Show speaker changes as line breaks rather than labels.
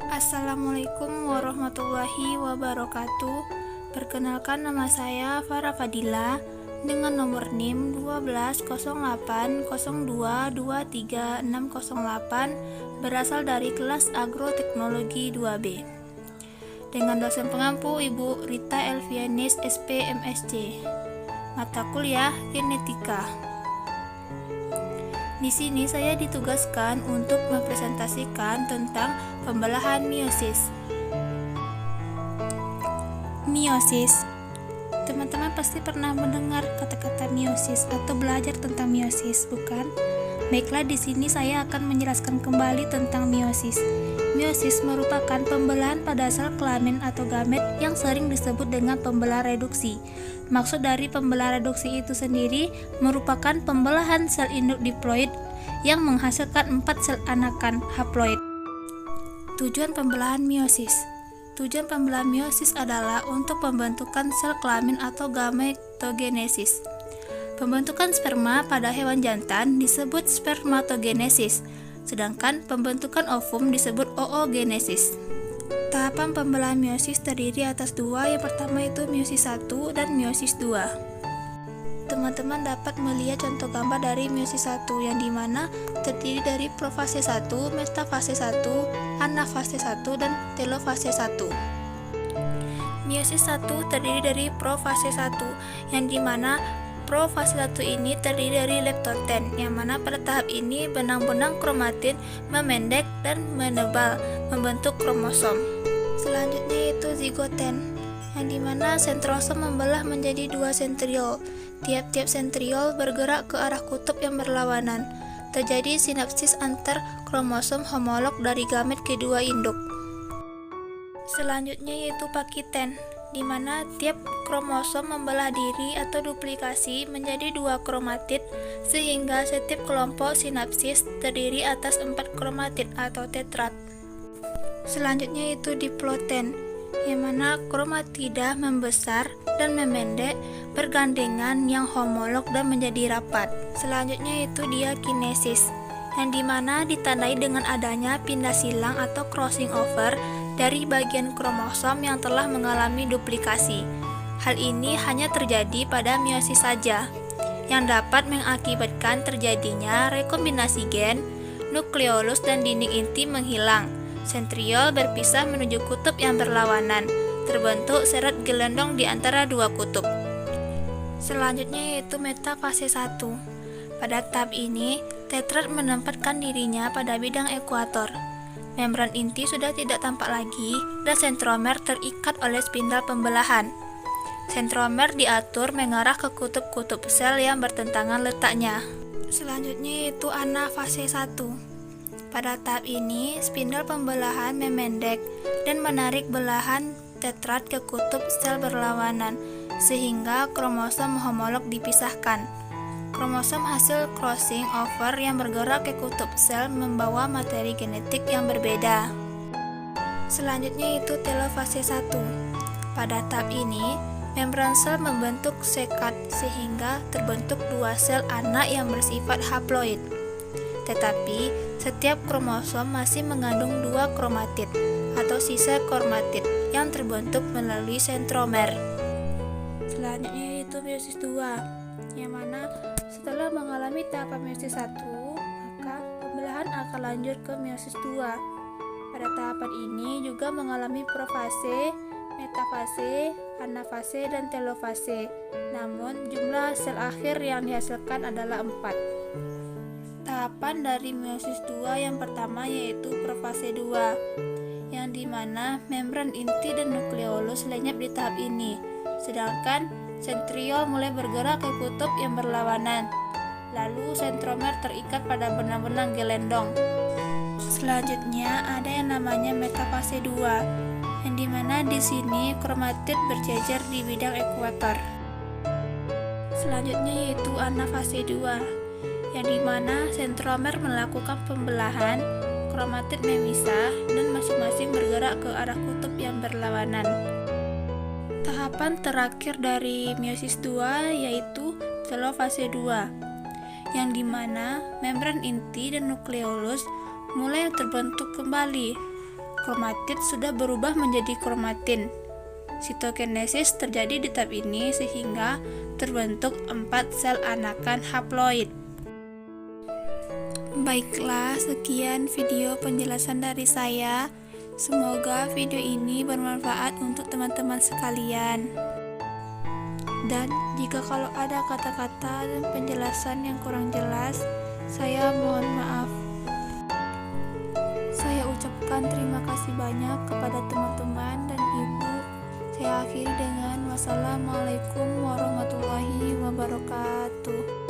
Assalamualaikum warahmatullahi wabarakatuh. Perkenalkan, nama saya Farah Fadila dengan nomor NIM 120802230608, berasal dari kelas Agroteknologi 2B. Dengan dosen pengampu Ibu Rita Elvianis SP MSc. Mata kuliah Genetika. Di sini saya ditugaskan untuk mempresentasikan tentang pembelahan meiosis. Meiosis. Teman-teman pasti pernah mendengar kata-kata meiosis atau belajar tentang meiosis, bukan? Baiklah, di sini saya akan menjelaskan kembali tentang meiosis. Meiosis merupakan pembelahan pada sel kelamin atau gamet yang sering disebut dengan pembelahan reduksi. Maksud dari pembelahan reduksi itu sendiri merupakan pembelahan sel induk diploid yang menghasilkan 4 sel anakan haploid. Tujuan pembelahan meiosis. Tujuan pembelahan meiosis adalah untuk pembentukan sel kelamin atau gametogenesis. Pembentukan sperma pada hewan jantan disebut spermatogenesis, sedangkan pembentukan ovum disebut oogenesis. Tahapan pembelahan meiosis terdiri atas dua, yang pertama itu meiosis 1 dan meiosis 2. Teman-teman dapat melihat contoh gambar dari meiosis 1 yang dimana terdiri dari profase 1, metafase 1, anafase 1, dan telofase 1. Meiosis 1 terdiri dari profase 1 yang dimana profase 1 ini terdiri dari leptoten, yang mana pada tahap ini benang-benang kromatin memendek dan menebal membentuk kromosom. Selanjutnya itu zigoten, yang dimana sentrosom membelah menjadi 2 sentriol. Tiap-tiap sentriol bergerak ke arah kutub yang berlawanan. Terjadi sinapsis antar kromosom homolog dari gamet kedua induk. Selanjutnya yaitu pakiten, di mana tiap kromosom membelah diri atau duplikasi menjadi 2 kromatid, sehingga setiap kelompok sinapsis terdiri atas 4 kromatid atau tetrat. Selanjutnya itu diploten, yang mana kromatida membesar dan memendek bergandengan yang homolog dan menjadi rapat. Selanjutnya itu diakinesis, yang dimana ditandai dengan adanya pindah silang atau crossing over dari bagian kromosom yang telah mengalami duplikasi. Hal ini hanya terjadi pada meiosis saja, yang dapat mengakibatkan terjadinya rekombinasi gen, nukleolus dan dinding inti menghilang. Sentriol berpisah menuju kutub yang berlawanan, terbentuk seret gelendong di antara 2 kutub. Selanjutnya yaitu metafase 1. Pada tahap ini, tetrat menempatkan dirinya pada bidang ekuator. Membran inti sudah tidak tampak lagi dan sentromer terikat oleh spindal pembelahan. Sentromer diatur mengarah ke kutub-kutub sel yang bertentangan letaknya. Selanjutnya yaitu anafase 1. Pada tahap ini, spindal pembelahan memendek dan menarik belahan tetrat ke kutub sel berlawanan, sehingga kromosom homolog dipisahkan. Kromosom hasil crossing over yang bergerak ke kutub sel membawa materi genetik yang berbeda. Selanjutnya itu telofase 1. Pada tahap ini, membran sel membentuk sekat sehingga terbentuk 2 sel anak yang bersifat haploid. Tetapi, setiap kromosom masih mengandung 2 kromatid atau sisa kromatid yang terbentuk melalui sentromer. Selanjutnya itu meiosis 2, yang mana setelah mengalami tahapan meiosis 1, maka pembelahan akan lanjut ke meiosis 2. Pada tahapan ini juga mengalami profase, metafase, anafase, dan telofase. Namun, jumlah sel akhir yang dihasilkan adalah 4. Tahapan dari meiosis 2 yang pertama yaitu profase 2, yang dimana membran inti dan nukleolus lenyap di tahap ini, sedangkan sentriol mulai bergerak ke kutub yang berlawanan. Lalu sentromer terikat pada benang-benang gelendong. Selanjutnya ada yang namanya metafase 2, yang dimana di sini kromatid berjejer di bidang ekuator. Selanjutnya yaitu anafase 2, yang dimana sentromer melakukan pembelahan, kromatid memisah, dan masing-masing bergerak ke arah kutub yang berlawanan. Tahapan terakhir dari meiosis 2 yaitu telofase 2, yang dimana membran inti dan nukleolus mulai terbentuk kembali. kromatid sudah berubah menjadi kromatin. Sitokinesis terjadi di tahap ini sehingga terbentuk 4 sel anakan haploid. Baiklah, sekian video penjelasan dari saya. Semoga video ini bermanfaat untuk teman-teman sekalian. Dan jika kalau ada kata-kata dan penjelasan yang kurang jelas, saya mohon maaf. Saya ucapkan terima kasih banyak kepada teman-teman dan ibu. Saya akhiri dengan wassalamualaikum warahmatullahi wabarakatuh.